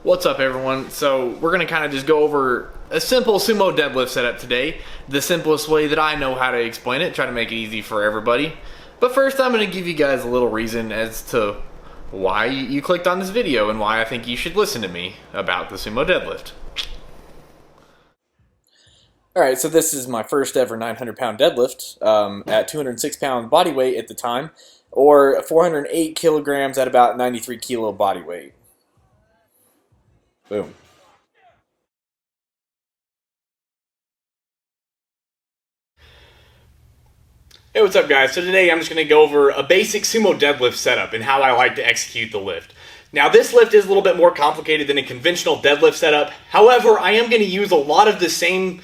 What's up, everyone? So we're going to kind of just go over a simple sumo deadlift setup today, the simplest way that I know how to explain it, try to make it easy for everybody. But first, I'm going to give you guys a little reason as to why you clicked on this video and why I think you should listen to me about the sumo deadlift. Alright, so this is my first ever 900-pound deadlift at 206-pound body weight at the time, or 408 kilograms at about 93 kilo body weight. Boom. Hey, what's up, guys? So today I'm just going to go over a basic sumo deadlift setup and how I like to execute the lift. Now, this lift is a little bit more complicated than a conventional deadlift setup. However, I am going to use a lot of the same,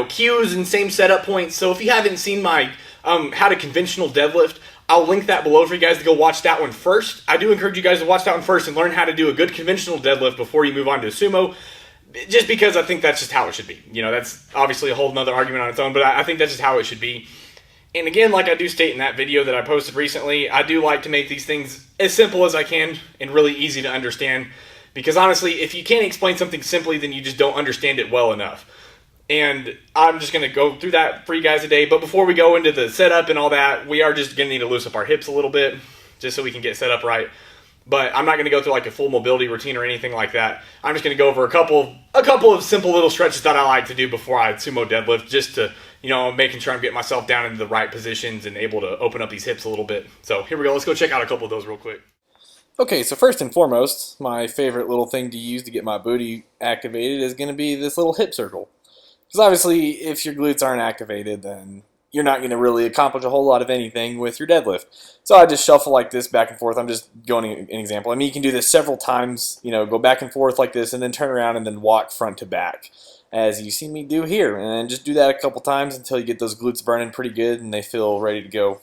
cues and same setup points. So if you haven't seen my how to conventional deadlift, I'll link that below for you guys to go watch that one first. I do encourage you guys to watch that one first and learn how to do a good conventional deadlift before you move on to sumo. Just because I think that's just how it should be. That's obviously a whole nother argument on its own, but I think that's just how it should be. And again, like I do state in that video that I posted recently, I do like to make these things as simple as I can and really easy to understand. Because honestly, if you can't explain something simply, then you just don't understand it well enough. And I'm just going to go through that for you guys today. But before we go into the setup and all that, we are just going to need to loosen up our hips a little bit just so we can get set up right. But I'm not going to go through like a full mobility routine or anything like that. I'm just going to go over a couple of simple little stretches that I like to do before I sumo deadlift, just to, making sure I'm getting myself down into the right positions and able to open up these hips a little bit. So here we go. Let's go check out a couple of those real quick. Okay, so first and foremost, my favorite little thing to use to get my booty activated is going to be this little hip circle. Because obviously, if your glutes aren't activated, then you're not going to really accomplish a whole lot of anything with your deadlift. So I just shuffle like this back and forth. I'm just going an example. I mean, you can do this several times, go back and forth like this and then turn around and then walk front to back, as you see me do here. And just do that a couple times until you get those glutes burning pretty good and they feel ready to go.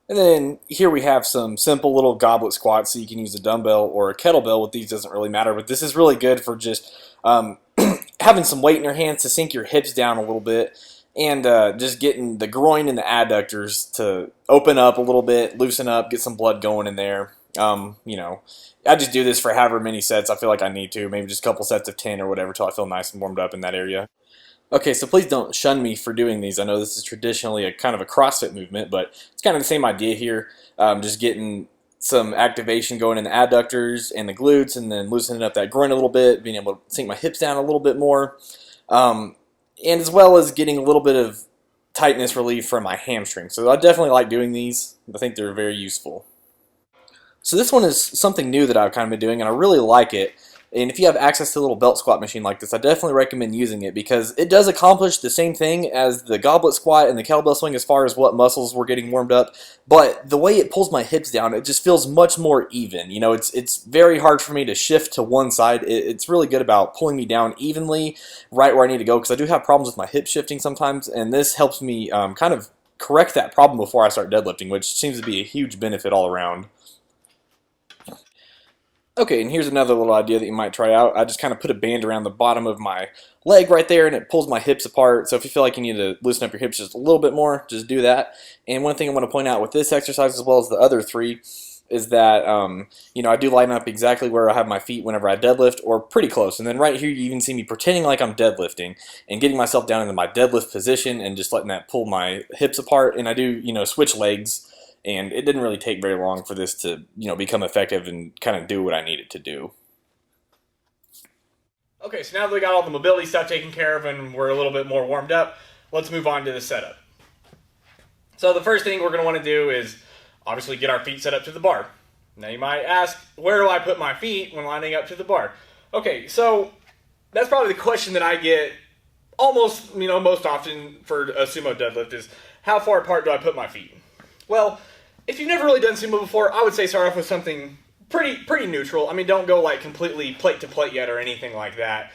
And then here we have some simple little goblet squats, so you can use a dumbbell or a kettlebell. With these doesn't really matter, but this is really good for just having some weight in your hands to sink your hips down a little bit, and just getting the groin and the adductors to open up a little bit, loosen up, get some blood going in there. I just do this for however many sets I feel like I need to, maybe just a couple sets of 10 or whatever, till I feel nice and warmed up in that area. Okay, so please don't shun me for doing these. I know this is traditionally a kind of a CrossFit movement, but it's kind of the same idea here. Just getting some activation going in the adductors and the glutes, and then loosening up that groin a little bit, being able to sink my hips down a little bit more, and as well as getting a little bit of tightness relief from my hamstring. So I definitely like doing these. I think they're very useful. So this one is something new that I've kind of been doing, and I really like it. And if you have access to a little belt squat machine like this, I definitely recommend using it, because it does accomplish the same thing as the goblet squat and the kettlebell swing as far as what muscles were getting warmed up. But the way it pulls my hips down, it just feels much more even. It's very hard for me to shift to one side. It's really good about pulling me down evenly right where I need to go, because I do have problems with my hip shifting sometimes, and this helps me kind of correct that problem before I start deadlifting, which seems to be a huge benefit all around. Okay, and here's another little idea that you might try out. I just kind of put a band around the bottom of my leg right there, and it pulls my hips apart. So if you feel like you need to loosen up your hips just a little bit more, just do that. And one thing I want to point out with this exercise, as well as the other three, is that I do line up exactly where I have my feet whenever I deadlift, or pretty close. And then right here, you even see me pretending like I'm deadlifting and getting myself down into my deadlift position and just letting that pull my hips apart. And I do, switch legs. And it didn't really take very long for this to, become effective and kind of do what I needed to do. Okay, so now that we got all the mobility stuff taken care of and we're a little bit more warmed up, let's move on to the setup. So the first thing we're going to want to do is obviously get our feet set up to the bar. Now you might ask, where do I put my feet when lining up to the bar? Okay, so that's probably the question that I get almost, most often for a sumo deadlift is, how far apart do I put my feet? Well, if you've never really done sumo before, I would say start off with something pretty neutral. I mean, don't go like completely plate to plate yet or anything like that.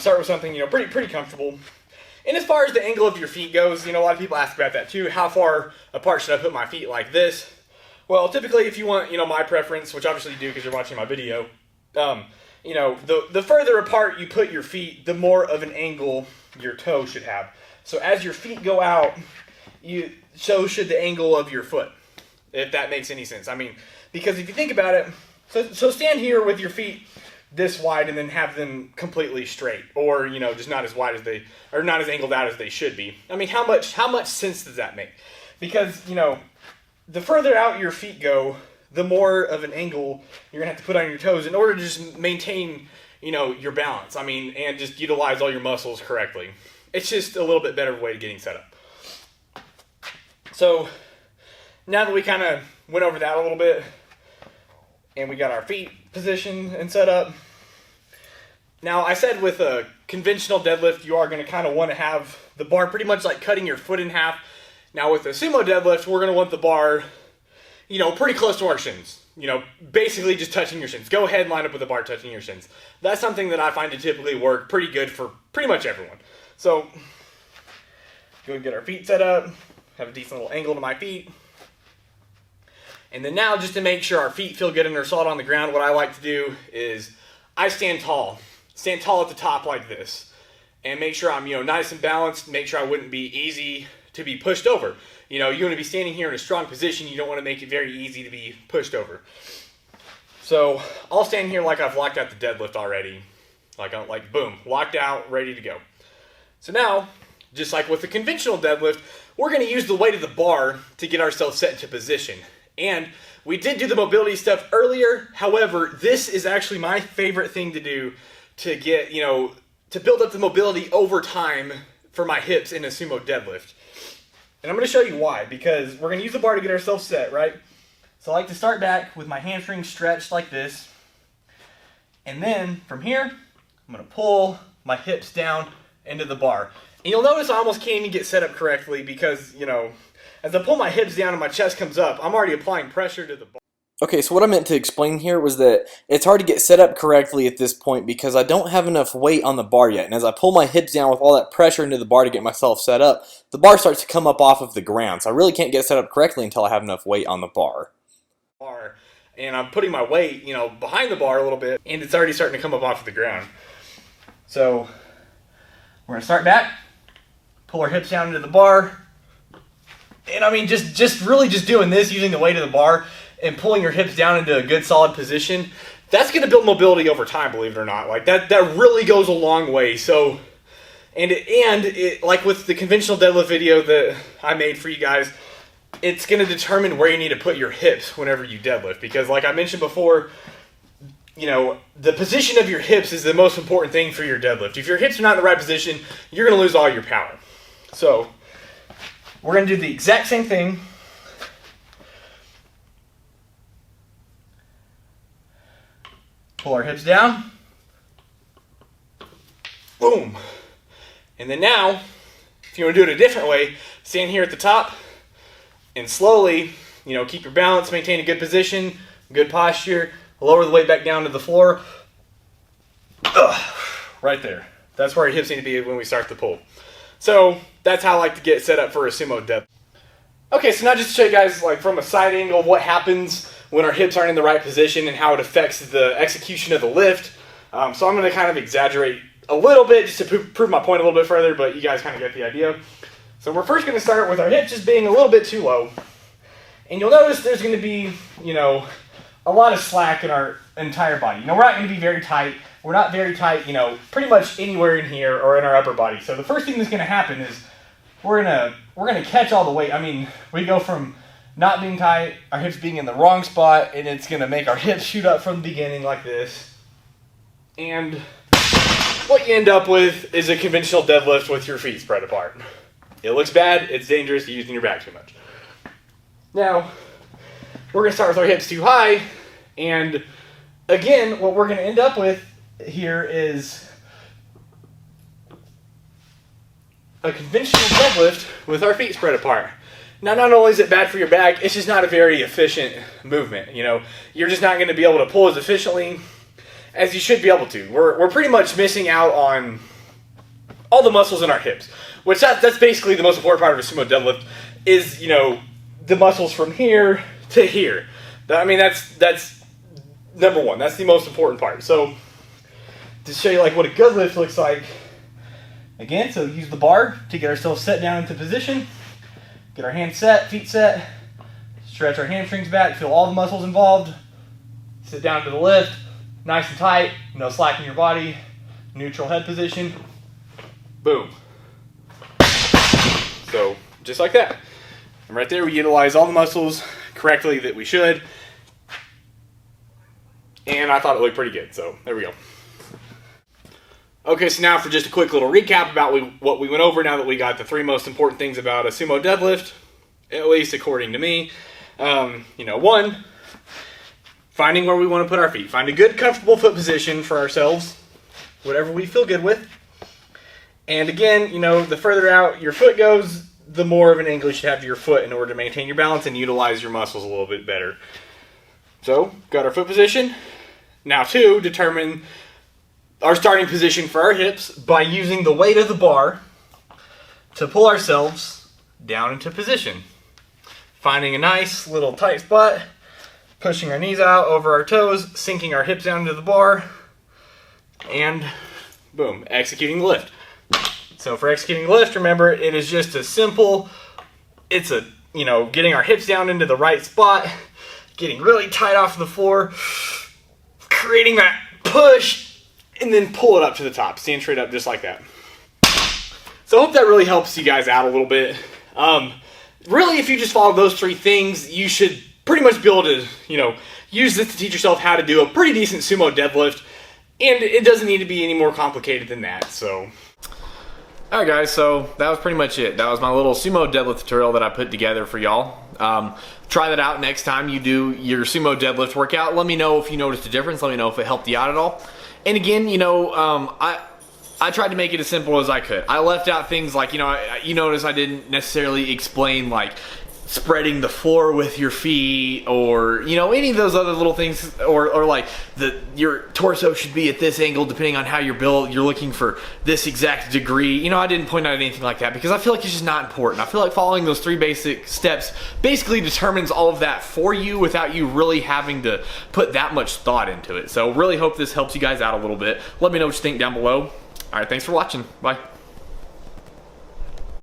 Start with something pretty comfortable. And as far as the angle of your feet goes, a lot of people ask about that too. How far apart should I put my feet like this? Well, typically if you want my preference, which obviously you do because you're watching my video, the further apart you put your feet, the more of an angle your toe should have. So as your feet go out, so should the angle of your foot. if that makes any sense. I mean, because if you think about it, so stand here with your feet this wide and then have them completely straight, or, you know, just not as wide as they, or not as angled out as they should be. I mean, how much sense does that make? Because, you know, the further out your feet go, the more of an angle you're gonna have to put on your toes in order to just maintain, you know, your balance. I mean, and just utilize all your muscles correctly. It's just a little bit better way of getting set up. So now that we kind of went over that a little bit, and we got our feet positioned and set up. Now, I said with a conventional deadlift, you are going to kind of want to have the bar pretty much like cutting your foot in half. Now, with a sumo deadlift, we're going to want the bar, you know, pretty close to our shins. You know, basically just touching your shins. Go ahead and line up with the bar touching your shins. That's something that I find to typically work pretty good for pretty much everyone. So, go and get our feet set up. Have a decent little angle to my feet. And then now, just to make sure our feet feel good and they're solid on the ground, what I like to do is I stand tall. Stand tall at the top like this. And make sure I'm, you know, nice and balanced. Make sure I wouldn't be easy to be pushed over. You know, you want to be standing here in a strong position. You don't want to make it very easy to be pushed over. So, I'll stand here like I've locked out the deadlift already. Like boom, locked out, ready to go. So now, just like with the conventional deadlift, we're going to use the weight of the bar to get ourselves set into position. And we did do the mobility stuff earlier. However, this is actually my favorite thing to do to get, you know, to build up the mobility over time for my hips in a sumo deadlift. And I'm going to show you why, because we're going to use the bar to get ourselves set, right? So I like to start back with my hamstrings stretched like this. And then from here, I'm going to pull my hips down into the bar. And you'll notice I almost can't even get set up correctly because, you know, as I pull my hips down and my chest comes up, I'm already applying pressure to the bar. Okay, so what I meant to explain here was that it's hard to get set up correctly at this point because I don't have enough weight on the bar yet. And as I pull my hips down with all that pressure into the bar to get myself set up, the bar starts to come up off of the ground. So I really can't get set up correctly until I have enough weight on the bar. And I'm putting my weight, you know, behind the bar a little bit, and it's already starting to come up off of the ground. So we're going to start back, pull our hips down into the bar. And I mean, just really doing this, using the weight of the bar and pulling your hips down into a good solid position, that's going to build mobility over time, believe it or not. Like that really goes a long way. So, and like with the conventional deadlift video that I made for you guys, it's going to determine where you need to put your hips whenever you deadlift. Because like I mentioned before, you know, the position of your hips is the most important thing for your deadlift. If your hips are not in the right position, you're going to lose all your power. So, we're going to do the exact same thing. Pull our hips down. Boom. And then now, if you want to do it a different way, stand here at the top and slowly, you know, keep your balance, maintain a good position, good posture, lower the weight back down to the floor. Right there. That's where your hips need to be when we start the pull. So that's how I like to get set up for a sumo deadlift. Okay, so now just to show you guys, like from a side angle, what happens when our hips aren't in the right position and how it affects the execution of the lift. So I'm going to kind of exaggerate a little bit just to prove my point a little bit further, but you guys kind of get the idea. So we're first going to start with our hips just being a little bit too low. And you'll notice there's going to be, you know, a lot of slack in our entire body. You know, we're not going to be very tight. We're not very tight, you know, pretty much anywhere in here or in our upper body. So the first thing that's going to happen is we're gonna catch all the weight. I mean, we go from not being tight, our hips being in the wrong spot, and it's going to make our hips shoot up from the beginning like this. And what you end up with is a conventional deadlift with your feet spread apart. It looks bad, it's dangerous, you're using your back too much. Now, we're going to start with our hips too high, and again, what we're going to end up with here is a conventional deadlift with our feet spread apart. Now, not only is it bad for your back, it's just not a very efficient movement. You know, you're just not going to be able to pull as efficiently as you should be able to. We're pretty much missing out on all the muscles in our hips, which that's basically the most important part of a sumo deadlift is, you know, the muscles from here to here. I mean, that's number one. That's the most important part. So, to show you like what a good lift looks like, again, so use the bar to get ourselves set down into position. Get our hands set, feet set, Stretch our hamstrings back, feel all the muscles involved. Sit down to the lift, nice and tight, no slack in your body, neutral head position. Boom. So, just like that. And right there, we utilize all the muscles correctly that we should. And I thought it looked pretty good, so there we go. Okay, so now for just a quick little recap about what we went over now that we got the 3 most important things about a sumo deadlift, at least according to me. 1, finding where we want to put our feet. Find a good, comfortable foot position for ourselves, whatever we feel good with. And again, the further out your foot goes, the more of an angle you should have to your foot in order to maintain your balance and utilize your muscles a little bit better. So, got our foot position. Now 2, determine our starting position for our hips by using the weight of the bar to pull ourselves down into position. Finding a nice little tight spot, pushing our knees out over our toes, sinking our hips down into the bar, and boom, executing the lift. So for executing the lift, remember, it is just a simple, getting our hips down into the right spot, getting really tight off the floor, creating that push, and then pull it up to the top, stand straight up just like that. So I hope that really helps you guys out a little bit. Really, if you just follow those 3 things, you should pretty much be able to, use this to teach yourself how to do a pretty decent sumo deadlift, and it doesn't need to be any more complicated than that, so. Alright guys, so that was pretty much it. That was my little sumo deadlift tutorial that I put together for y'all. Try that out next time you do your sumo deadlift workout. Let me know if you noticed a difference. Let me know if it helped you out at all. And again, I tried to make it as simple as I could. I left out things like, you notice I didn't necessarily explain like spreading the floor with your feet or, any of those other little things or like your torso should be at this angle depending on how you're built. You're looking for this exact degree. I didn't point out anything like that because I feel like it's just not important. I feel like following those 3 basic steps basically determines all of that for you without you really having to put that much thought into it. So really hope this helps you guys out a little bit. Let me know what you think down below. All right, thanks for watching. Bye.